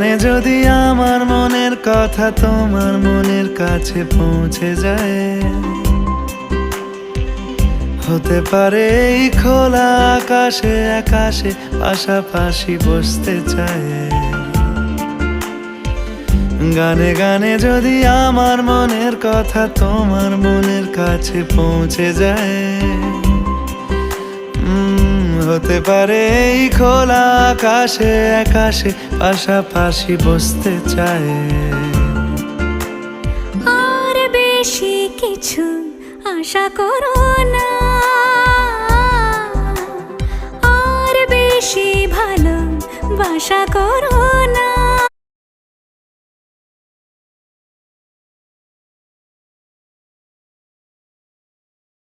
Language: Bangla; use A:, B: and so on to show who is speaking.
A: গানে যদি আমার মনের কথা তোমার মনের কাছে পৌঁছে যায়, হতে পারে এই খোলা আকাশে আকাশে পাশাপাশি বসতে চায়। গানে গানে যদি আমার মনের কথা তোমার মনের কাছে পৌঁছে যায়, হতে পারে এই খোলা আকাশে আকাশে পাশাপাশি বসতে চায়।
B: আর বেশি কিছু আশা করো না, আর বেশি ভালোবাসা করো না।